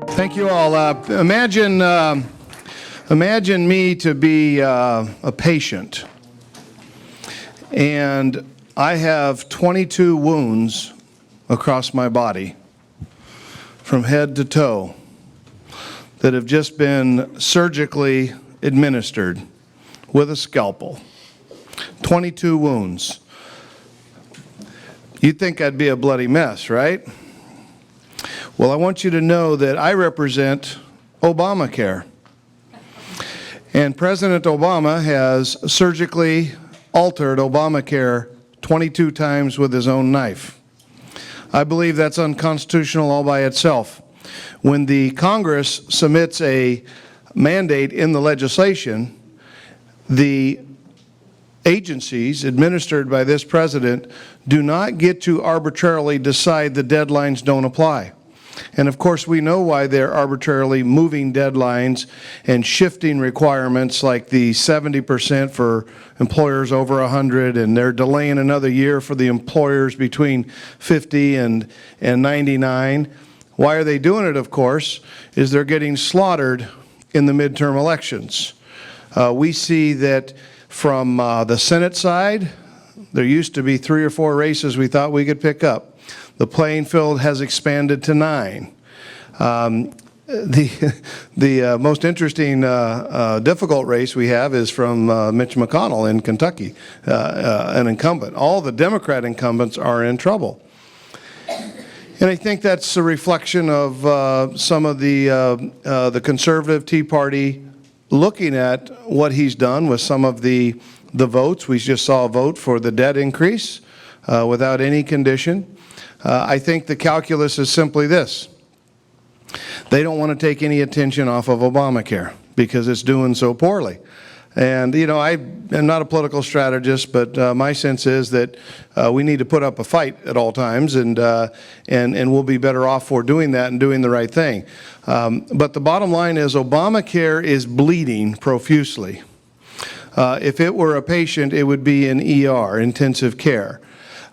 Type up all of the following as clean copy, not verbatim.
Thank you all. Imagine me to be a patient, and I have 22 wounds across my body from head to toe that have just been surgically administered with a scalpel. 22 wounds. You'd think I'd be a bloody mess, right? Well, I want you to know that I represent Obamacare. And President Obama has surgically altered Obamacare 22 times with his own knife. I believe that's unconstitutional all by itself. When the Congress submits a mandate in the legislation, the agencies administered by this president do not get to arbitrarily decide the deadlines don't apply. And of course we know why they're arbitrarily moving deadlines and shifting requirements, like the 70% for employers over 100, and they're delaying another year for the employers between 50 and 99. Why are they doing it, of course, is they're getting slaughtered in the midterm elections. We see that from the Senate side, there used to be 3 or 4 races we thought we could pick up. The playing field has expanded to 9. The most interesting, difficult race we have is from Mitch McConnell in Kentucky, an incumbent. All the Democrat incumbents are in trouble. And I think that's a reflection of some of the conservative Tea Party looking at what he's done with some of the votes. We just saw a vote for the debt increase without any condition. I think the calculus is simply this. They don't want to take any attention off of Obamacare because it's doing so poorly. And, you know, I am not a political strategist, but my sense is that we need to put up a fight at all times, and we'll be better off for doing that and doing the right thing. But the bottom line is Obamacare is bleeding profusely. If it were a patient, it would be in ER, intensive care.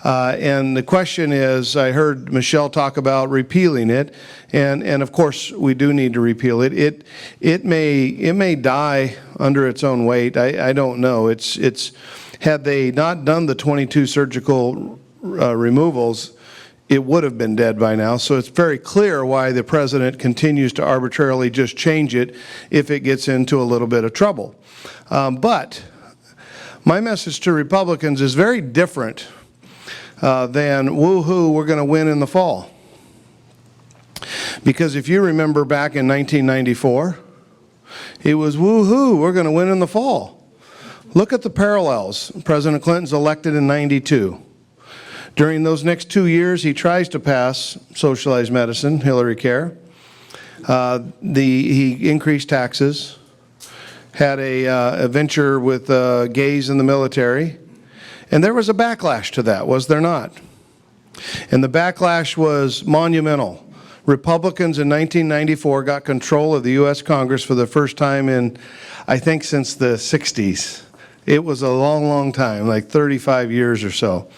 And the question is, I heard Michelle talk about repealing it, and of course we do need to repeal it. It may die under its own weight. I don't know. It's had they not done the 22 surgical removals, it would have been dead by now. So it's very clear why the president continues to arbitrarily just change it if it gets into a little bit of trouble. But my message to Republicans is very different than woo-hoo, we're going to win in the fall. Because if you remember back in 1994, it was woo-hoo, we're going to win in the fall. Look at the parallels. President Clinton's elected in '92. During those next 2 years, he tries to pass socialized medicine, Hillary Care. He increased taxes, had a venture with gays in the military. And there was a backlash to that, was there not? And the backlash was monumental. Republicans in 1994 got control of the U.S. Congress for the first time in, I think, since the 60s. It was a long, long time, like 35 years or so.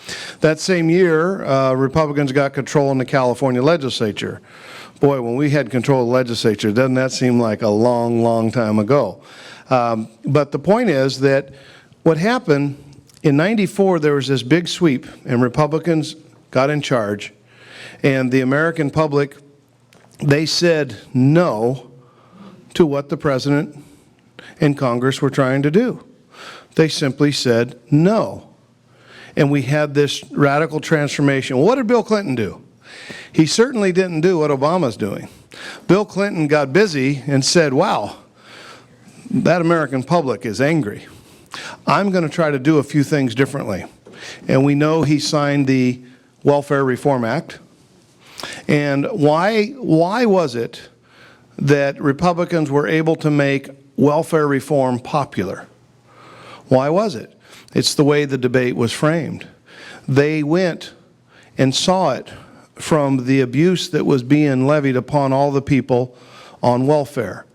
That same year, Republicans got control in the California legislature. Boy, when we had control of the legislature, doesn't that seem like a long, long time ago? But the point is that what happened in '94, there was this big sweep, and Republicans got in charge, and the American public, they said no to what the president and Congress were trying to do. They simply said no. And we had this radical transformation. What did Bill Clinton do? He certainly didn't do what Obama's doing. Bill Clinton got busy and said, wow, that American public is angry. I'm going to try to do a few things differently. And we know he signed the Welfare Reform Act. And why was it that Republicans were able to make welfare reform popular? Why was it? It's the way the debate was framed. They went and saw it from the abuse that was being levied upon all the people on welfare.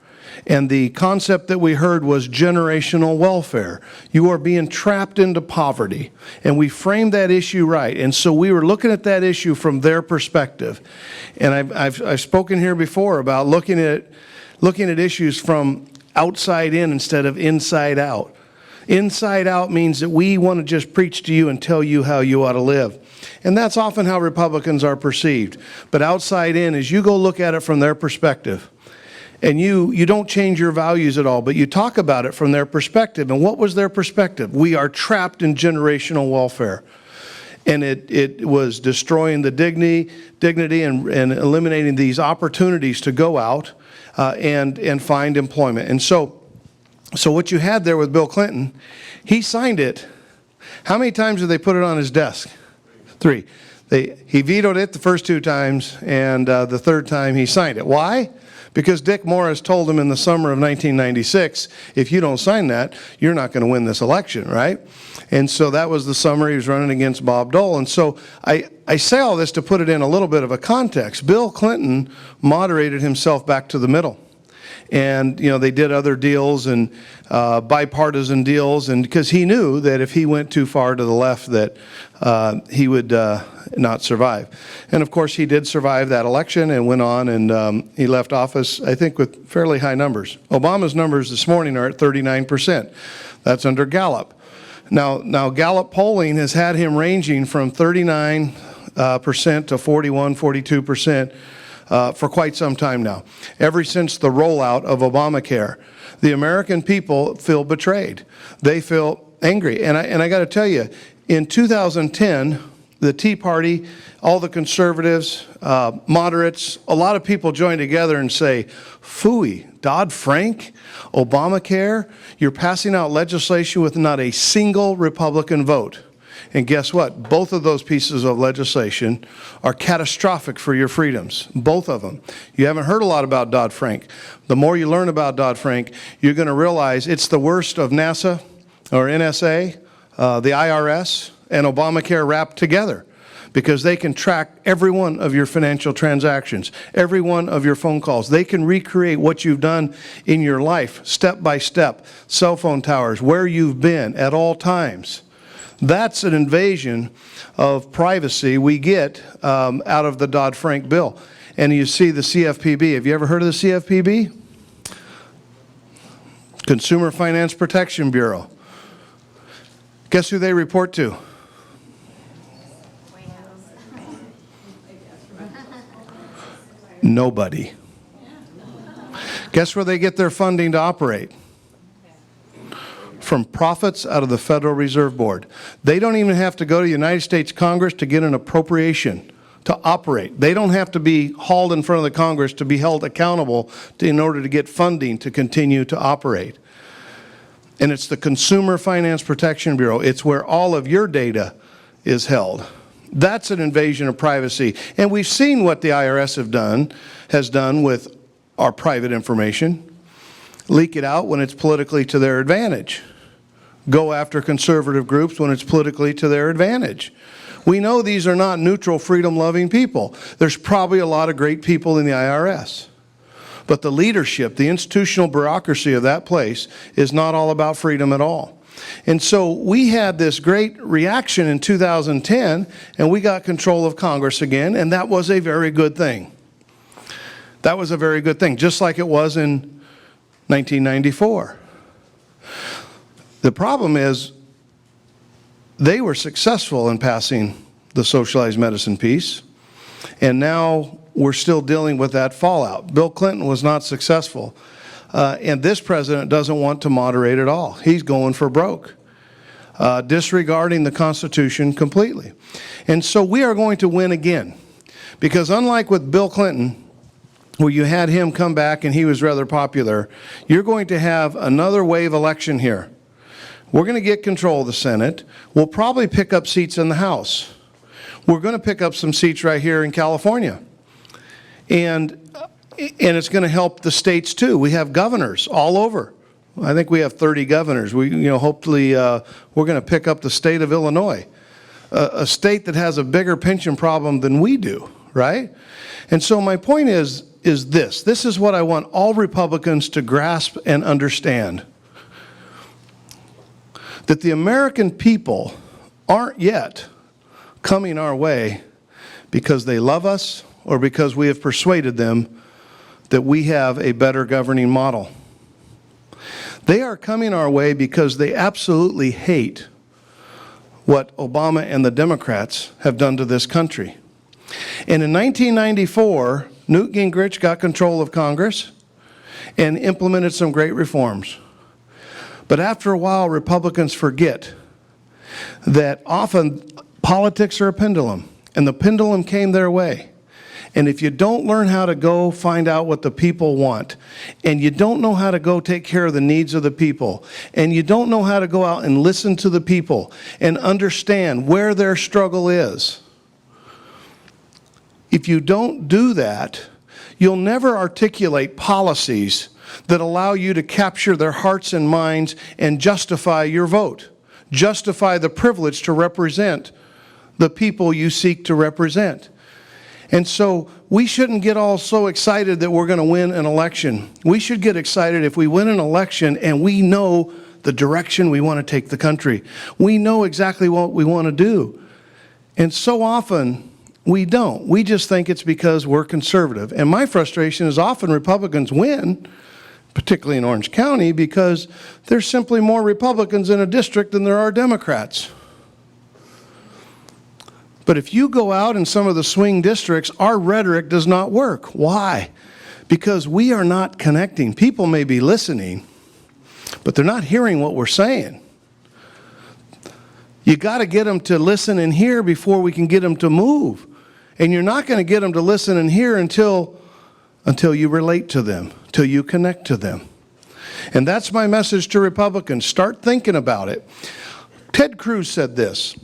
And the concept that we heard was generational welfare. You are being trapped into poverty. And we framed that issue right. And so we were looking at that issue from their perspective. And I've spoken here before about looking at issues from outside in instead of inside out. Inside out means that we want to just preach to you and tell you how you ought to live. And that's often how Republicans are perceived. But outside in is you go look at it from their perspective. And you don't change your values at all, but you talk about it from their perspective. And what was their perspective? We are trapped in generational welfare. And it was destroying the dignity and eliminating these opportunities to go out and find employment. And so what you had there with Bill Clinton, he signed it. How many times did they put it on his desk? 3. He vetoed it the first 2 times, and the third time he signed it. Why? Because Dick Morris told him in the summer of 1996, if you don't sign that, you're not going to win this election, right? And so that was the summer he was running against Bob Dole. And so I say all this to put it in a little bit of a context. Bill Clinton moderated himself back to the middle. And, they did other deals and bipartisan deals, and because he knew that if he went too far to the left that he would not survive. And, of course, he did survive that election and went on, and he left office, I think, with fairly high numbers. Obama's numbers this morning are at 39%. That's under Gallup. Now Gallup polling has had him ranging from 39% to 41, 42%. For quite some time now, ever since the rollout of Obamacare. The American people feel betrayed. They feel angry. And I got to tell you, in 2010, the Tea Party, all the conservatives, moderates, a lot of people joined together and say, phooey, Dodd-Frank, Obamacare, you're passing out legislation with not a single Republican vote. And guess what? Both of those pieces of legislation are catastrophic for your freedoms. Both of them. You haven't heard a lot about Dodd-Frank. The more you learn about Dodd-Frank, you're going to realize it's the worst of NASA or NSA, the IRS, and Obamacare wrapped together, because they can track every one of your financial transactions, every one of your phone calls. They can recreate what you've done in your life, step by step, cell phone towers, where you've been at all times. That's an invasion of privacy we get out of the Dodd-Frank bill. And you see the CFPB. Have you ever heard of the CFPB? Consumer Finance Protection Bureau. Guess who they report to? Nobody. Guess where they get their funding to operate? From profits out of the Federal Reserve Board. They don't even have to go to the United States Congress to get an appropriation to operate. They don't have to be hauled in front of the Congress to be held accountable in order to get funding to continue to operate. And it's the Consumer Finance Protection Bureau. It's where all of your data is held. That's an invasion of privacy. And we've seen what the IRS has done with our private information. Leak it out when it's politically to their advantage. Go after conservative groups when it's politically to their advantage. We know these are not neutral, freedom-loving people. There's probably a lot of great people in the IRS. But the leadership, the institutional bureaucracy of that place is not all about freedom at all. And so we had this great reaction in 2010, and we got control of Congress again, and that was a very good thing. That was a very good thing, just like it was in 1994. The problem is they were successful in passing the socialized medicine piece, and now we're still dealing with that fallout. Bill Clinton was not successful, and this president doesn't want to moderate at all. He's going for broke, disregarding the Constitution completely. And so we are going to win again, because unlike with Bill Clinton, where you had him come back and he was rather popular, you're going to have another wave election here. We're going to get control of the Senate. We'll probably pick up seats in the House. We're going to pick up some seats right here in California. And it's going to help the states too. We have governors all over. I think we have 30 governors. Hopefully we're going to pick up the state of Illinois, a state that has a bigger pension problem than we do, right? And so my point is, is this. This is what I want all Republicans to grasp and understand. That the American people aren't yet coming our way because they love us or because we have persuaded them that we have a better governing model. They are coming our way because they absolutely hate what Obama and the Democrats have done to this country. And in 1994, Newt Gingrich got control of Congress and implemented some great reforms. But after a while, Republicans forget that often politics are a pendulum, and the pendulum came their way. And if you don't learn how to go find out what the people want, and you don't know how to go take care of the needs of the people, and you don't know how to go out and listen to the people and understand where their struggle is, if you don't do that, you'll never articulate policies that allow you to capture their hearts and minds and justify your vote, justify the privilege to represent the people you seek to represent. And so we shouldn't get all so excited that we're going to win an election. We should get excited if we win an election and we know the direction we want to take the country. We know exactly what we want to do. And so often we don't. We just think it's because we're conservative. And my frustration is often Republicans win, particularly in Orange County, because there's simply more Republicans in a district than there are Democrats. But if you go out in some of the swing districts, our rhetoric does not work. Why? Because we are not connecting. People may be listening, but they're not hearing what we're saying. You got to get them to listen and hear before we can get them to move. And you're not going to get them to listen and hear until you relate to them, till you connect to them. And that's my message to Republicans. Start thinking about it. Ted Cruz said this,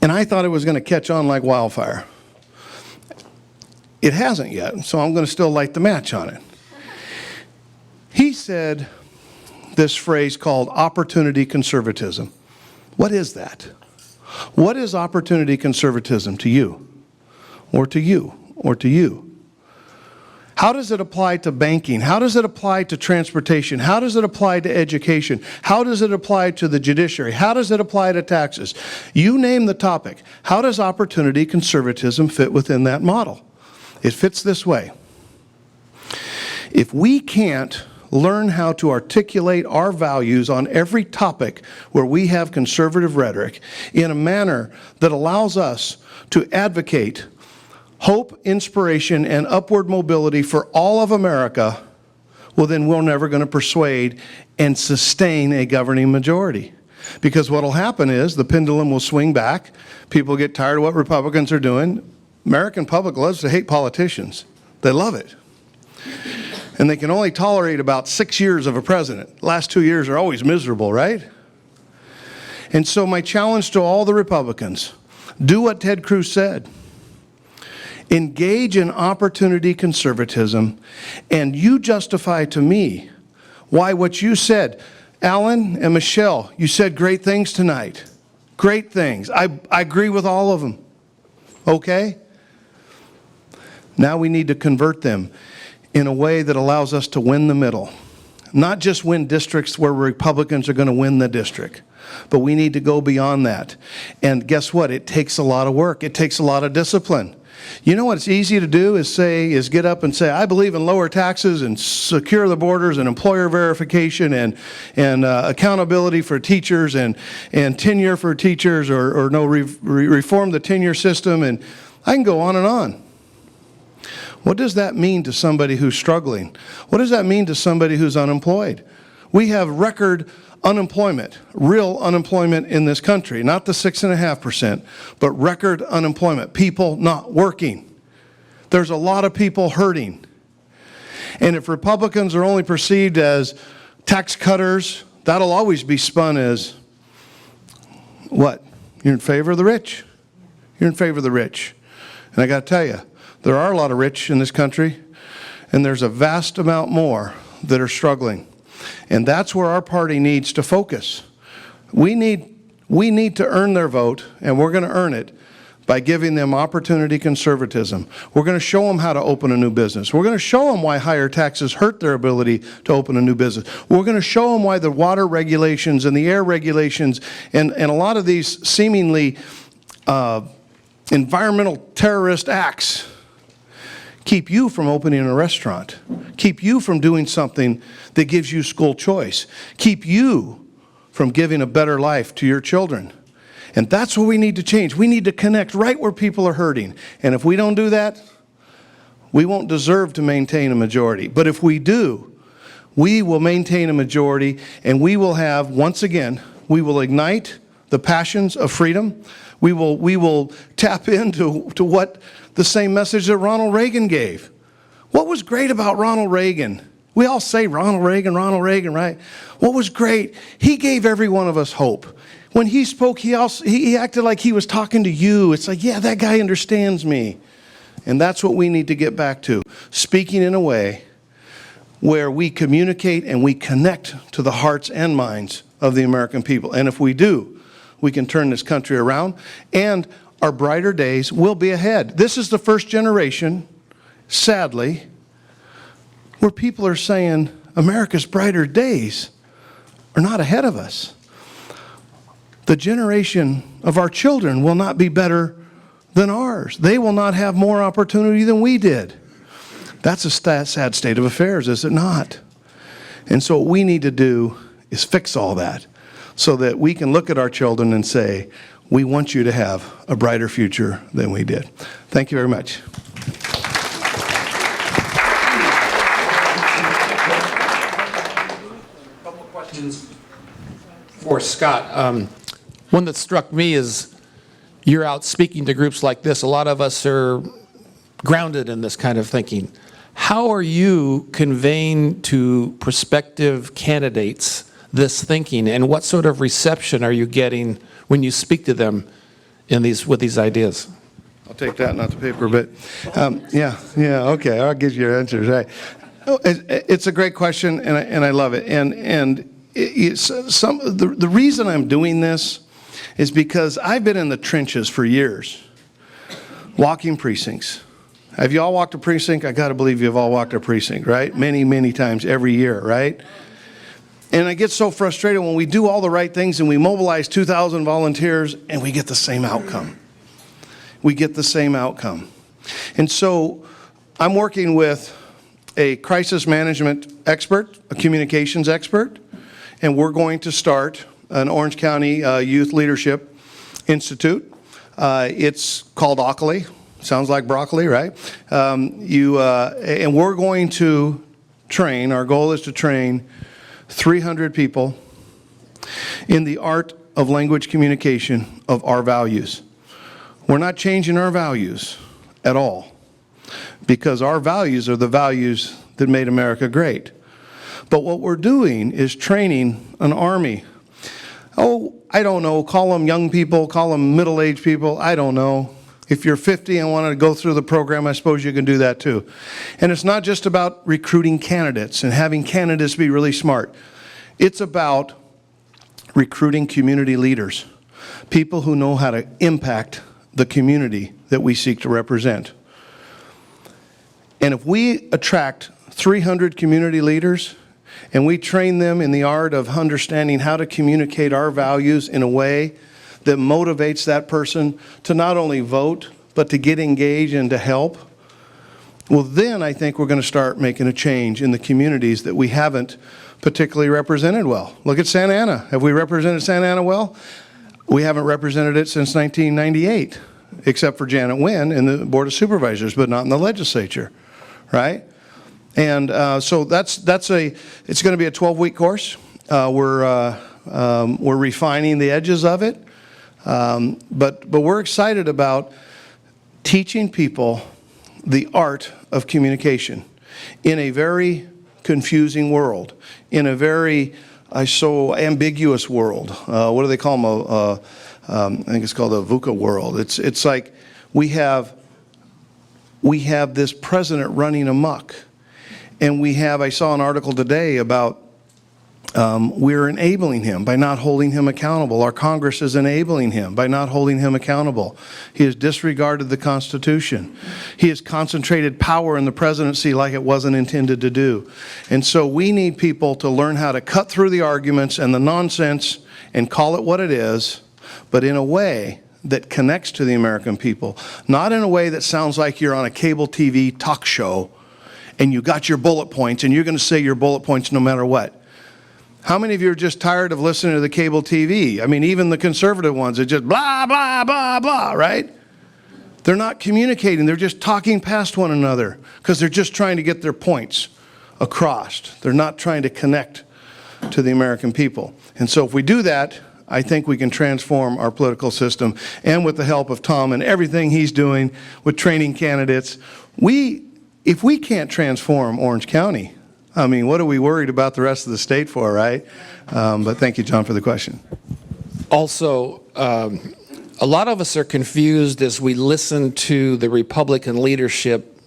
and I thought it was going to catch on like wildfire. It hasn't yet, so I'm going to still light the match on it. He said this phrase called opportunity conservatism. What is that? What is opportunity conservatism to you? Or to you? Or to you? How does it apply to banking? How does it apply to transportation? How does it apply to education? How does it apply to the judiciary? How does it apply to taxes? You name the topic. How does opportunity conservatism fit within that model? It fits this way. If we can't learn how to articulate our values on every topic where we have conservative rhetoric in a manner that allows us to advocate hope, inspiration, and upward mobility for all of America, well, then we're never going to persuade and sustain a governing majority. Because what will happen is the pendulum will swing back. People get tired of what Republicans are doing. American public loves to hate politicians. They love it. And they can only tolerate about 6 years of a president. Last 2 years are always miserable, right? And so my challenge to all the Republicans, do what Ted Cruz said. Engage in opportunity conservatism, and you justify to me why what you said. Alan and Michelle, you said great things tonight. Great things. I agree with all of them. Okay? Now we need to convert them in a way that allows us to win the middle. Not just win districts where Republicans are going to win the district, but we need to go beyond that. And guess what? It takes a lot of work. It takes a lot of discipline. You know what's easy to do is get up and say, I believe in lower taxes and secure the borders and employer verification and accountability for teachers and tenure for teachers or reform the tenure system, and I can go on and on. What does that mean to somebody who's struggling? What does that mean to somebody who's unemployed? We have record unemployment, real unemployment in this country, not the 6.5%, but record unemployment, people not working. There's a lot of people hurting. And if Republicans are only perceived as tax cutters, that'll always be spun as what? You're in favor of the rich. You're in favor of the rich. And I got to tell you, there are a lot of rich in this country, and there's a vast amount more that are struggling. And that's where our party needs to focus. We need to earn their vote, and we're going to earn it by giving them opportunity conservatism. We're going to show them how to open a new business. We're going to show them why higher taxes hurt their ability to open a new business. We're going to show them why the water regulations and the air regulations and a lot of these seemingly environmental terrorist acts keep you from opening a restaurant, keep you from doing something that gives you school choice, keep you from giving a better life to your children. And that's what we need to change. We need to connect right where people are hurting. And if we don't do that, we won't deserve to maintain a majority. But if we do, we will maintain a majority, and we will have, once again, we will ignite the passions of freedom. We will tap into what the same message that Ronald Reagan gave. What was great about Ronald Reagan? We all say Ronald Reagan, right? What was great? He gave every one of us hope. When he spoke, he acted like he was talking to you. It's like, yeah, that guy understands me. And that's what we need to get back to. Speaking in a way where we communicate and we connect to the hearts and minds of the American people. And if we do, we can turn this country around, and our brighter days will be ahead. This is the first generation, sadly, where people are saying America's brighter days are not ahead of us. The generation of our children will not be better than ours. They will not have more opportunity than we did. That's a sad state of affairs, is it not? And so what we need to do is fix all that so that we can look at our children and say, we want you to have a brighter future than we did. Thank you very much. A couple of questions for Scott. One that struck me is you're out speaking to groups like this. A lot of us are grounded in this kind of thinking. How are you conveying to prospective candidates this thinking, and what sort of reception are you getting when you speak to them with these ideas? I'll take that, not the paper, but okay, I'll give you your answers. Right. It's a great question, and I love it. And the reason I'm doing this is because I've been in the trenches for years, walking precincts. Have you all walked a precinct? I got to believe you've all walked a precinct, right? Many, many times every year, right? And I get so frustrated when we do all the right things and we mobilize 2,000 volunteers and we get the same outcome. We get the same outcome. And so I'm working with a crisis management expert, a communications expert, and we're going to start an Orange County Youth Leadership Institute. It's called Ockley. Sounds like broccoli, right? And we're going to train, our goal is to train 300 people in the art of language communication of our values. We're not changing our values at all, because our values are the values that made America great. But what we're doing is training an army. Oh, I don't know, call them young people, call them middle-aged people, I don't know. If you're 50 and want to go through the program, I suppose you can do that too. And it's not just about recruiting candidates and having candidates be really smart. It's about recruiting community leaders, people who know how to impact the community that we seek to represent. And if we attract 300 community leaders and we train them in the art of understanding how to communicate our values in a way that motivates that person to not only vote, but to get engaged and to help, well, then I think we're going to start making a change in the communities that we haven't particularly represented well. Look at Santa Ana. Have we represented Santa Ana well? We haven't represented it since 1998, except for Janet Wynn in the Board of Supervisors, but not in the legislature, right? And so it's going to be a 12-week course. We're refining the edges of it. But we're excited about teaching people the art of communication in a very confusing world, in a very so ambiguous world. What do they call them? I think it's called a VUCA world. It's like we have this president running amok, and I saw an article today about We're enabling him by not holding him accountable. Our Congress is enabling him by not holding him accountable. He has disregarded the Constitution. He has concentrated power in the presidency like it wasn't intended to do. And so we need people to learn how to cut through the arguments and the nonsense and call it what it is, but in a way that connects to the American people, not in a way that sounds like you're on a cable TV talk show and you got your bullet points and you're going to say your bullet points no matter what. How many of you are just tired of listening to the cable TV? I mean, even the conservative ones are just blah, blah, blah, blah, right? They're not communicating. They're just talking past one another because they're just trying to get their points across. They're not trying to connect to the American people. And so if we do that, I think we can transform our political system. And with the help of Tom and everything he's doing with training candidates, if we can't transform Orange County, I mean, what are we worried about the rest of the state for, right? But thank you, John, for the question. Also, a lot of us are confused as we listen to the Republican leadership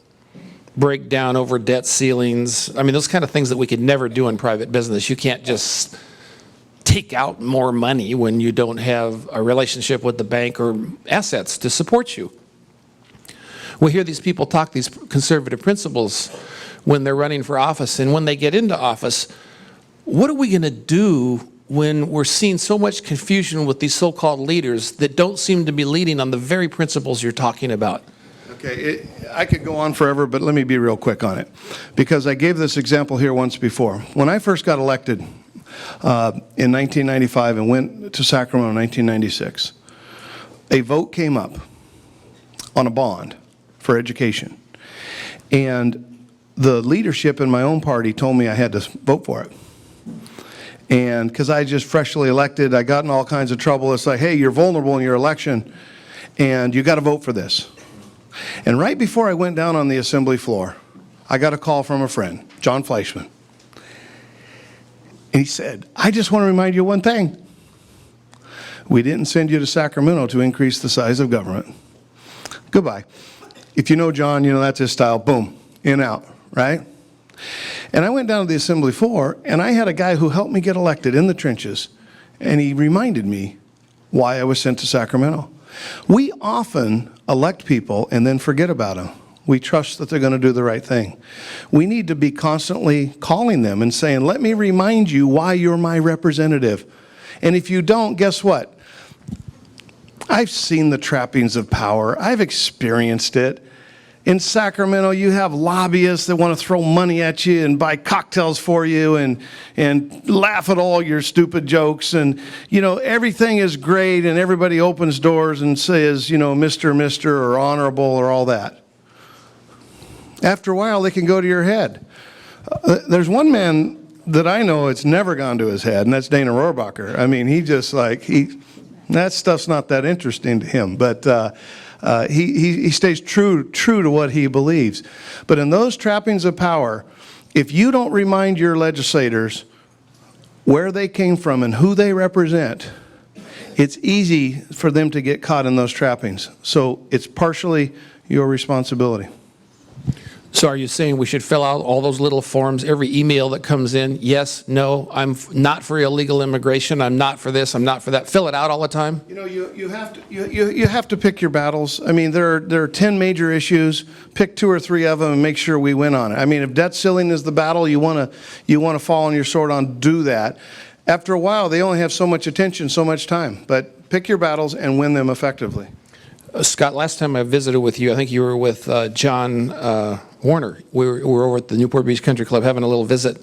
break down over debt ceilings. I mean, those kind of things that we could never do in private business. You can't just take out more money when you don't have a relationship with the bank or assets to support you. We hear these people talk these conservative principles when they're running for office, and when they get into office, what are we going to do when we're seeing so much confusion with these so-called leaders that don't seem to be leading on the very principles you're talking about? Okay, I could go on forever, but let me be real quick on it, because I gave this example here once before. When I first got elected in 1995 and went to Sacramento in 1996, a vote came up on a bond for education, and the leadership in my own party told me I had to vote for it. And because I just freshly elected, I got in all kinds of trouble. It's like, hey, you're vulnerable in your election, and you got to vote for this. And right before I went down on the assembly floor, I got a call from a friend, John Fleischman. And he said, I just want to remind you of one thing. We didn't send you to Sacramento to increase the size of government. Goodbye. If you know John, you know that's his style. Boom, in, out. Right? And I went down to the assembly floor, and I had a guy who helped me get elected in the trenches, and he reminded me why I was sent to Sacramento. We often elect people and then forget about them. We trust that they're going to do the right thing. We need to be constantly calling them and saying, let me remind you why you're my representative. And if you don't, guess what? I've seen the trappings of power. I've experienced it. In Sacramento, you have lobbyists that want to throw money at you and buy cocktails for you and laugh at all your stupid jokes. And, you know, everything is great and everybody opens doors and says, you know, Mr., Mr., or honorable or all that. After a while, they can go to your head. There's one man that I know it's never gone to his head, and that's Dana Rohrabacher. I mean, he just like, that stuff's not that interesting to him. But he stays true to what he believes. But in those trappings of power, if you don't remind your legislators where they came from and who they represent, it's easy for them to get caught in those trappings. So it's partially your responsibility. So are you saying we should fill out all those little forms, every email that comes in? Yes, no, I'm not for illegal immigration, I'm not for this, I'm not for that. Fill it out all the time? You know, you have to pick your battles. I mean, there are 10 major issues. Pick 2 or 3 of them and make sure we win on it. I mean, if debt ceiling is the battle you want to fall on your sword on, do that. After a while, they only have so much attention, so much time. But pick your battles and win them effectively. Scott, last time I visited with you, I think you were with John Warner. We were over at the Newport Beach Country Club having a little visit.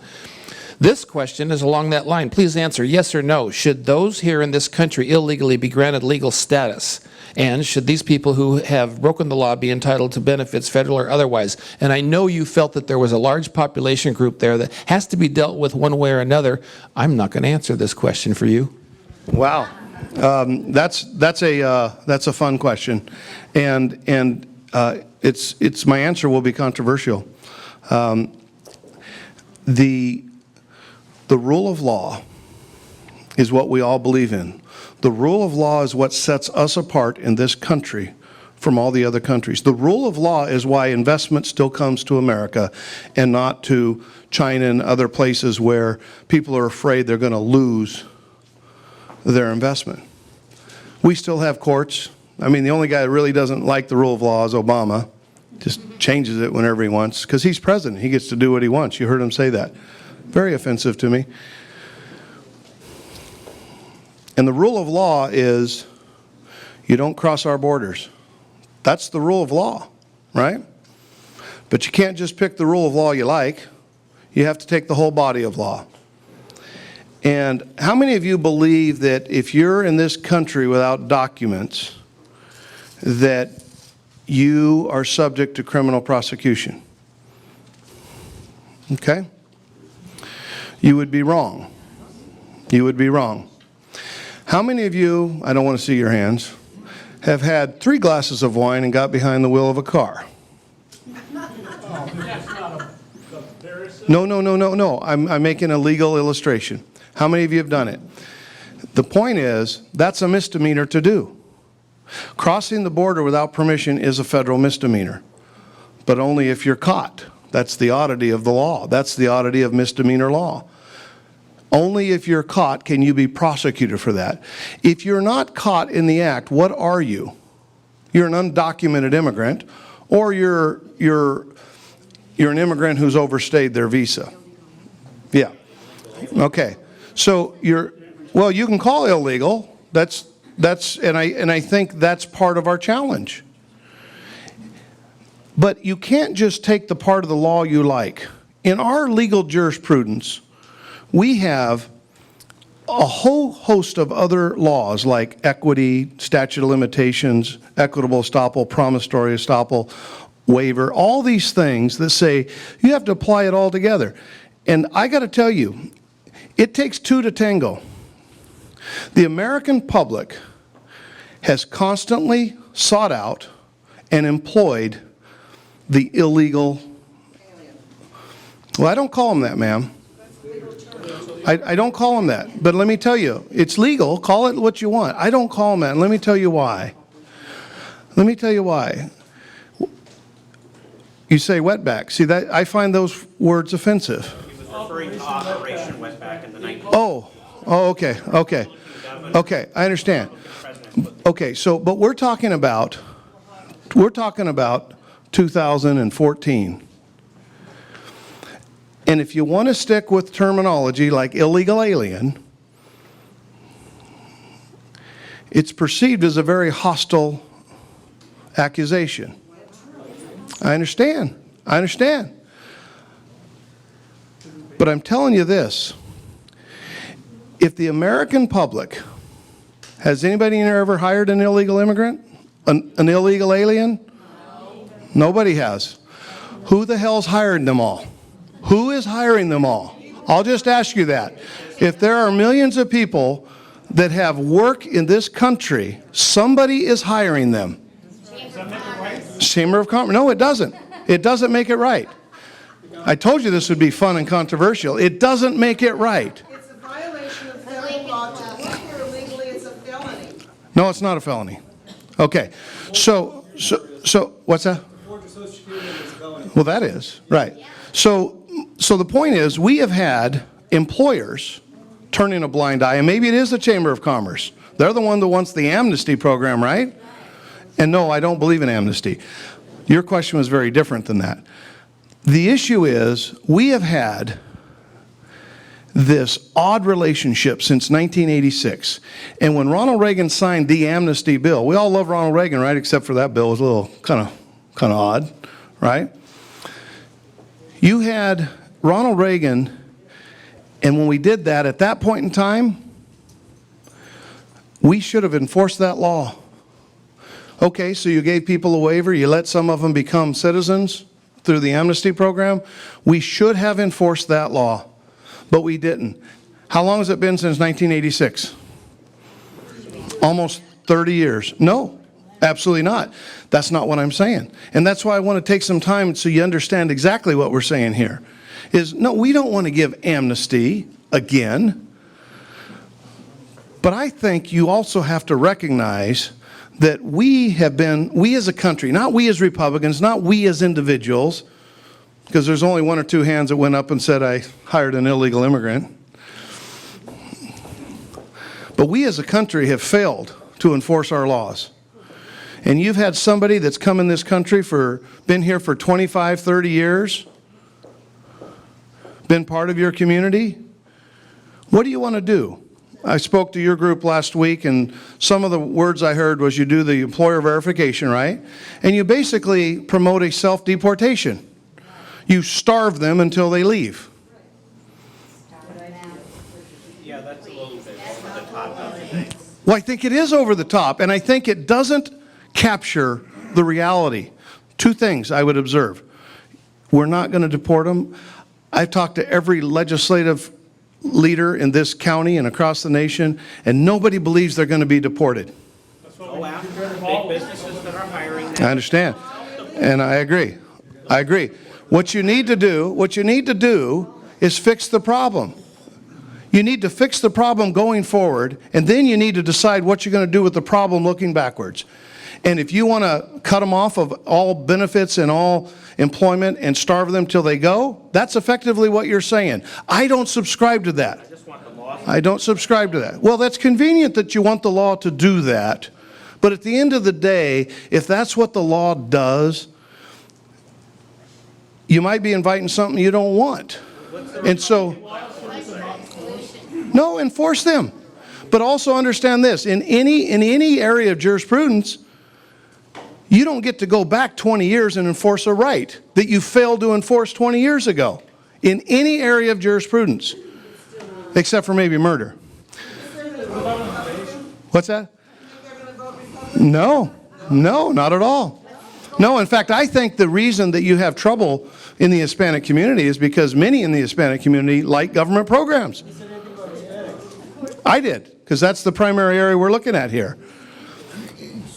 This question is along that line. Please answer yes or no. Should those here in this country illegally be granted legal status? And should these people who have broken the law be entitled to benefits, federal or otherwise? And I know you felt that there was a large population group there that has to be dealt with one way or another. I'm not going to answer this question for you. Wow. That's a fun question, and it's my answer will be controversial. The rule of law is what we all believe in. The rule of law is what sets us apart in this country from all the other countries. The rule of law is why investment still comes to America and not to China and other places where people are afraid they're going to lose their investment. We still have courts. I mean, the only guy that really doesn't like the rule of law is Obama. Just changes it whenever he wants, because he's president. He gets to do what he wants. You heard him say that. Very offensive to me. And the rule of law is you don't cross our borders. That's the rule of law, right? But you can't just pick the rule of law you like. You have to take the whole body of law. And how many of you believe that if you're in this country without documents, that you are subject to criminal prosecution? Okay? You would be wrong. You would be wrong. How many of you, I don't want to see your hands, have had 3 glasses of wine and got behind the wheel of a car? No. I'm making a legal illustration. How many of you have done it? The point is, that's a misdemeanor to do. Crossing the border without permission is a federal misdemeanor, but only if you're caught. That's the oddity of the law. That's the oddity of misdemeanor law. Only if you're caught can you be prosecuted for that. If you're not caught in the act, what are you? You're an undocumented immigrant, or you're an immigrant who's overstayed their visa. Yeah. Okay. So well, you can call illegal. And I think that's part of our challenge. But you can't just take the part of the law you like. In our legal jurisprudence, we have a whole host of other laws like equity, statute of limitations, equitable estoppel, promissory estoppel, waiver, all these things that say you have to apply it all together. And I got to tell you, it takes 2 to tango. The American public has constantly sought out and employed the illegal. Well, I don't call them that, ma'am. I don't call them that. But let me tell you, it's legal. Call it what you want. I don't call them that. And let me tell you why. Let me tell you why. You say wetback. See, that I find those words offensive. He was referring to Operation Wetback in the 1990s. Okay, I understand. Okay, so, but we're talking about 2014. And if you want to stick with terminology like illegal alien, it's perceived as a very hostile accusation. I understand. But I'm telling you this. If the American public, has anybody in here ever hired an illegal immigrant? An illegal alien? No. Nobody has. Who the hell's hiring them all? Who is hiring them all? I'll just ask you that. If there are millions of people that have work in this country, somebody is hiring them. Chamber of Commerce. No, it doesn't. It doesn't make it right. I told you this would be fun and controversial. It doesn't make it right. It's a violation of federal law to work here illegally. It's a felony. No, it's not a felony. Okay. So what's that? Well, that is, right. So the point is, we have had employers turning a blind eye, and maybe it is the Chamber of Commerce. They're the one that wants the amnesty program, right? And no, I don't believe in amnesty. Your question was very different than that. The issue is, we have had this odd relationship since 1986. And when Ronald Reagan signed the amnesty bill, we all love Ronald Reagan, right? Except for that bill was a little kind of odd, right? You had Ronald Reagan, and when we did that, at that point in time, we should have enforced that law. Okay, so you gave people a waiver, you let some of them become citizens through the amnesty program. We should have enforced that law, but we didn't. How long has it been since 1986? Almost 30 years. No, absolutely not. That's not what I'm saying. And that's why I want to take some time so you understand exactly what we're saying here. Is no, we don't want to give amnesty again. But I think you also have to recognize that we as a country, not we as Republicans, not we as individuals, because there's only one or two hands that went up and said, I hired an illegal immigrant. But we as a country have failed to enforce our laws. And you've had somebody that's come in this country been here for 25, 30 years, been part of your community. What do you want to do? I spoke to your group last week, and some of the words I heard was you do the employer verification, right? And you basically promote a self-deportation. You starve them until they leave. Yeah, that's a little bit over the top, don't you think? Well, I think it is over the top, and I think it doesn't capture the reality. Two things I would observe. We're not going to deport them. I've talked to every legislative leader in this county and across the nation, and nobody believes they're going to be deported. Go after the big businesses that are hiring them. I understand, and I agree. I agree. What you need to do is fix the problem. You need to fix the problem going forward, and then you need to decide what you're going to do with the problem looking backwards. And if you want to cut them off of all benefits and all employment and starve them till they go, that's effectively what you're saying. I don't subscribe to that. I just want the law. I don't subscribe to that. Well, that's convenient that you want the law to do that. But at the end of the day, if that's what the law does, you might be inviting something you don't want. And so, no, enforce them. But also understand this, in any area of jurisprudence, you don't get to go back 20 years and enforce a right that you failed to enforce 20 years ago. In any area of jurisprudence, except for maybe murder. What's that? No, not at all. No, in fact, I think the reason that you have trouble in the Hispanic community is because many in the Hispanic community like government programs. I did, because that's the primary area we're looking at here.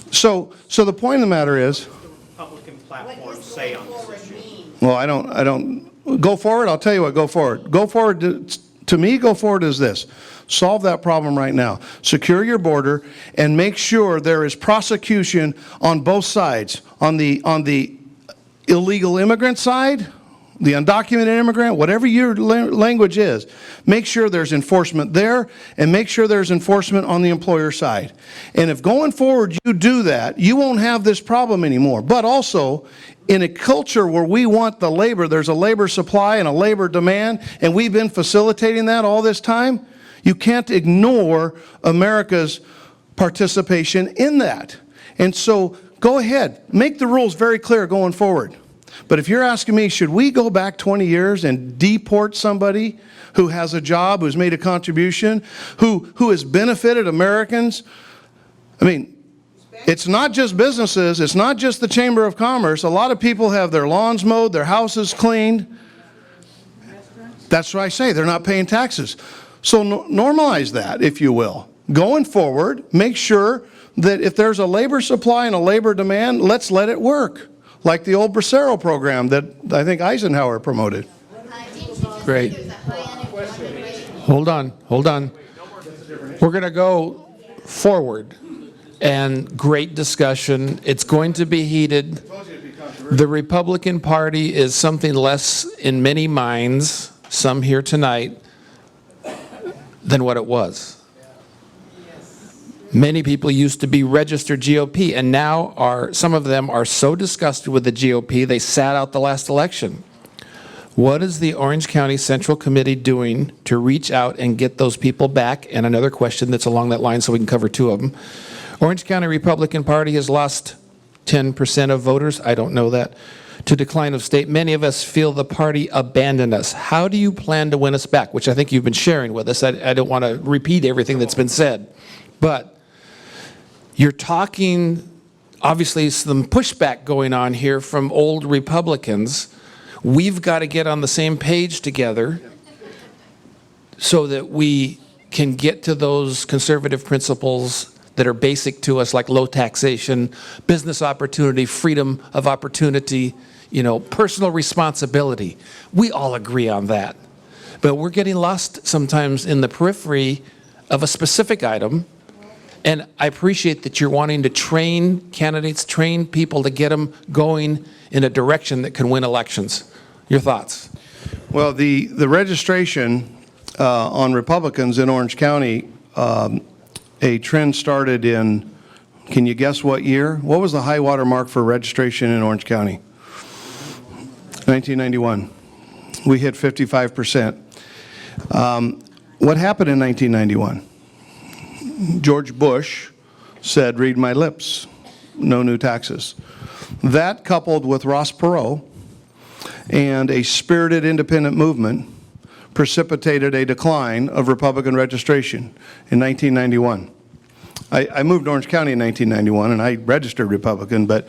So the point of the matter is, Republican platforms say on this issue. well, I don't go forward. I'll tell you what, go forward. Go forward to me, go forward is this. Solve that problem right now. Secure your border and make sure there is prosecution on both sides. On the illegal immigrant side, the undocumented immigrant, whatever your language is, make sure there's enforcement there and make sure there's enforcement on the employer side. And if going forward you do that, you won't have this problem anymore. But also, in a culture where we want the labor, there's a labor supply and a labor demand, and we've been facilitating that all this time, you can't ignore America's participation in that. And so go ahead, make the rules very clear going forward. But if you're asking me, should we go back 20 years and deport somebody who has a job, who's made a contribution, who has benefited Americans? I mean, it's not just businesses, it's not just the Chamber of Commerce. A lot of people have their lawns mowed, their houses cleaned. That's what I say, they're not paying taxes. So normalize that, if you will. Going forward, make sure that if there's a labor supply and a labor demand, let's let it work. Like the old Bracero program that I think Eisenhower promoted. Great. Hold on. We're going to go forward, and great discussion. It's going to be heated. The Republican Party is something less in many minds, some here tonight, than what it was. Many people used to be registered GOP, and now some of them are so disgusted with the GOP, they sat out the last election. What is the Orange County Central Committee doing to reach out and get those people back? And another question that's along that line, so we can cover two of them. Orange County Republican Party has lost 10% of voters. I don't know that. To decline of state. Many of us feel the party abandoned us. How do you plan to win us back? Which I think you've been sharing with us. I don't want to repeat everything that's been said. But you're talking, obviously, some pushback going on here from old Republicans. We've got to get on the same page together so that we can get to those conservative principles that are basic to us, like low taxation, business opportunity, freedom of opportunity, personal responsibility. We all agree on that. But we're getting lost sometimes in the periphery of a specific item. And I appreciate that you're wanting to train candidates, train people to get them going in a direction that can win elections. Your thoughts? Well, the registration on Republicans in Orange County, a trend started in, can you guess what year? What was the high water mark for registration in Orange County? 1991. We hit 55%. What happened in 1991? George Bush said, read my lips, no new taxes. That, coupled with Ross Perot and a spirited independent movement, precipitated a decline of Republican registration in 1991. I moved to Orange County in 1991, and I registered Republican, but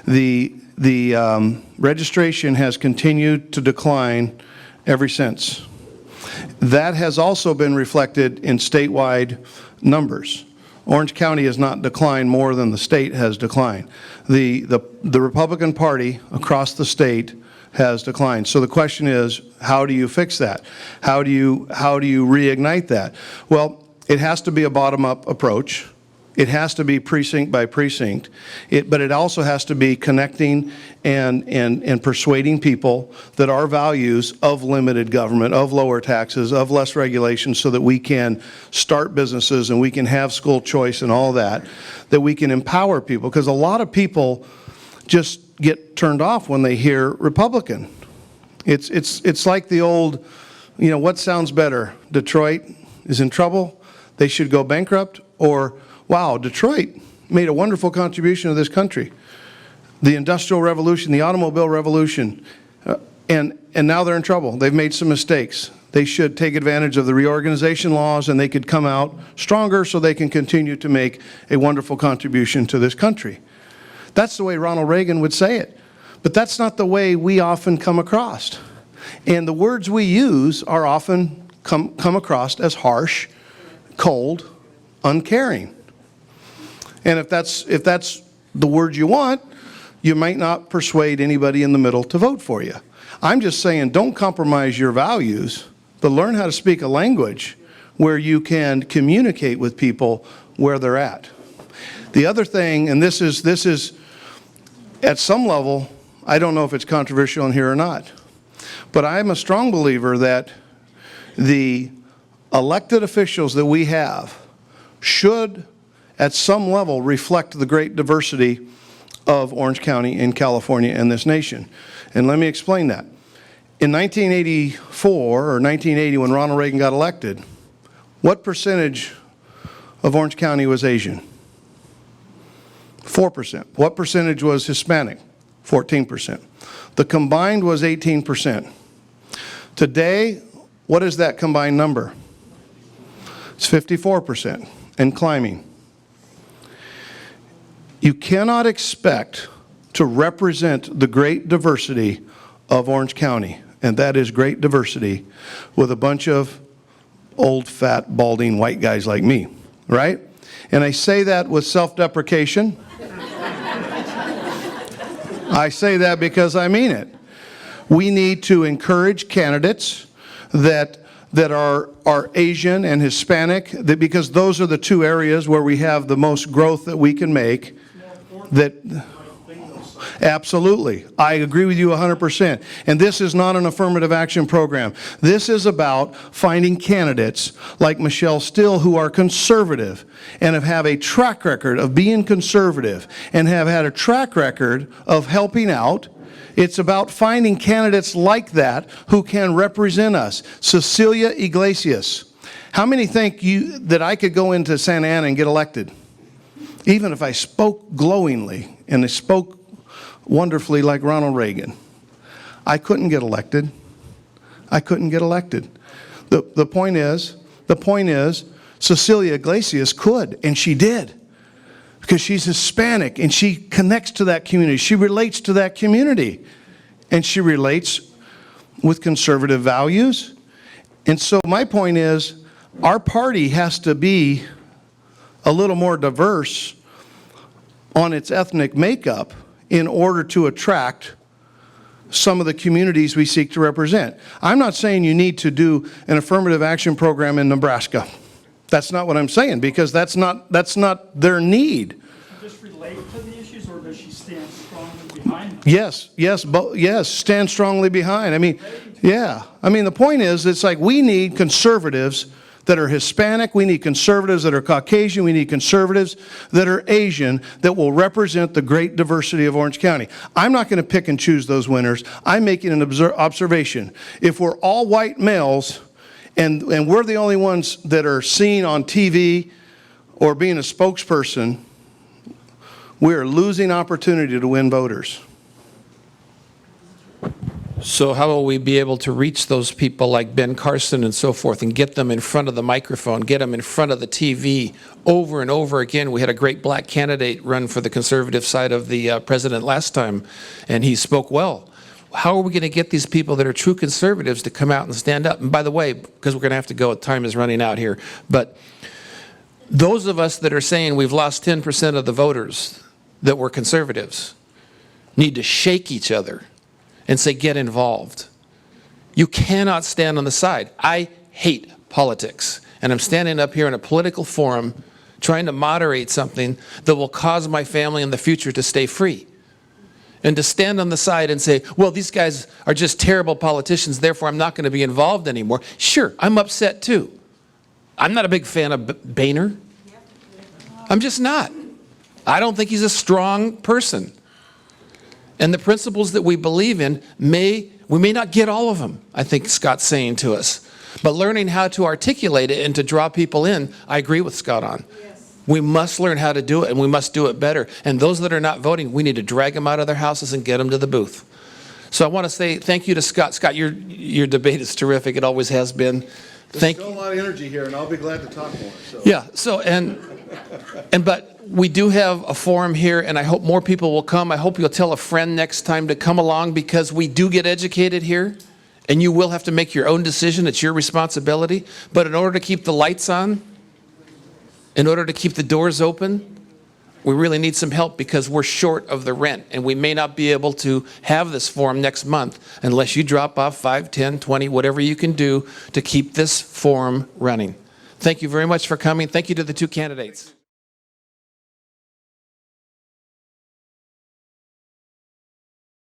the registration has continued to decline ever since. That has also been reflected in statewide numbers. Orange County has not declined more than the state has declined. The Republican Party across the state has declined. So the question is, how do you fix that? How do you reignite that? Well, it has to be a bottom-up approach. It has to be precinct by precinct, but it also has to be connecting and persuading people that our values of limited government, of lower taxes, of less regulation, so that we can start businesses and we can have school choice and all that we can empower people. Because a lot of people just get turned off when they hear Republican. It's like the old, what sounds better? Detroit is in trouble, they should go bankrupt, or wow, Detroit made a wonderful contribution to this country. The Industrial Revolution, the Automobile Revolution, and now they're in trouble. They've made some mistakes. They should take advantage of the reorganization laws, and they could come out stronger so they can continue to make a wonderful contribution to this country. That's the way Ronald Reagan would say it. But that's not the way we often come across. And the words we use are often come across as harsh, cold, uncaring. And if that's the word you want, you might not persuade anybody in the middle to vote for you. I'm just saying, don't compromise your values, but learn how to speak a language where you can communicate with people where they're at. The other thing, and this is at some level, I don't know if it's controversial in here or not, but I'm a strong believer that the elected officials that we have should at some level reflect the great diversity of Orange County in California and this nation. And let me explain that. In 1984 or 1980, when Ronald Reagan got elected, what percentage of Orange County was Asian? 4%. What percentage was Hispanic? 14%. The combined was 18%. Today, what is that combined number? It's 54% and climbing. You cannot expect to represent the great diversity of Orange County, and that is great diversity, with a bunch of old, fat, balding white guys like me, right? And I say that with self-deprecation. I say that because I mean it. We need to encourage candidates that are Asian and Hispanic, because those are the two areas where we have the most growth that we can make. Absolutely. I agree with you 100%. And this is not an affirmative action program. This is about finding candidates like Michelle Still who are conservative and have a track record of being conservative and have had a track record of helping out. It's about finding candidates like that who can represent us. Cecilia Iglesias. How many think that I could go into Santa Ana and get elected? Even if I spoke glowingly and I spoke wonderfully like Ronald Reagan, I couldn't get elected. I couldn't get elected. The point is, Cecilia Iglesias could, and she did, because she's Hispanic and she connects to that community. She relates to that community, and she relates with conservative values. And so my point is, our party has to be a little more diverse on its ethnic makeup in order to attract some of the communities we seek to represent. I'm not saying you need to do an affirmative action program in Nebraska. That's not what I'm saying, because that's not their need. Just relate to the issues, or does she stand strongly behind them? Yes, stand strongly behind. I mean, yeah. I mean, the point is, it's like we need conservatives that are Hispanic, we need conservatives that are Caucasian, we need conservatives that are Asian that will represent the great diversity of Orange County. I'm not going to pick and choose those winners. I'm making an observation. If we're all white males and we're the only ones that are seen on TV or being a spokesperson, we're losing opportunity to win voters. So how will we be able to reach those people like Ben Carson and so forth and get them in front of the microphone, get them in front of the TV over and over again? We had a great black candidate run for the conservative side of the president last time, and he spoke well. How are we going to get these people that are true conservatives to come out and stand up? And by the way, because we're going to have to go, time is running out here, but those of us that are saying we've lost 10% of the voters that were conservatives need to shake each other and say, get involved. You cannot stand on the side. I hate politics, and I'm standing up here in a political forum trying to moderate something that will cause my family in the future to stay free. And to stand on the side and say, well, these guys are just terrible politicians, therefore I'm not going to be involved anymore. Sure, I'm upset too. I'm not a big fan of Boehner. I'm just not. I don't think he's a strong person. And the principles that we believe in, we may not get all of them, I think Scott's saying to us. But learning how to articulate it and to draw people in, I agree with Scott on. Yes. We must learn how to do it, and we must do it better. And those that are not voting, we need to drag them out of their houses and get them to the booth. So I want to say thank you to Scott. Scott, your debate is terrific. It always has been. There's still a lot of energy here, and I'll be glad to talk more. So. Yeah, so, but we do have a forum here, and I hope more people will come. I hope you'll tell a friend next time to come along, because we do get educated here, and you will have to make your own decision. It's your responsibility. But in order to keep the lights on, in order to keep the doors open, we really need some help, because we're short of the rent, and we may not be able to have this forum next month unless you drop off 5, 10, 20, whatever you can do to keep this forum running. Thank you very much for coming. Thank you to the two candidates.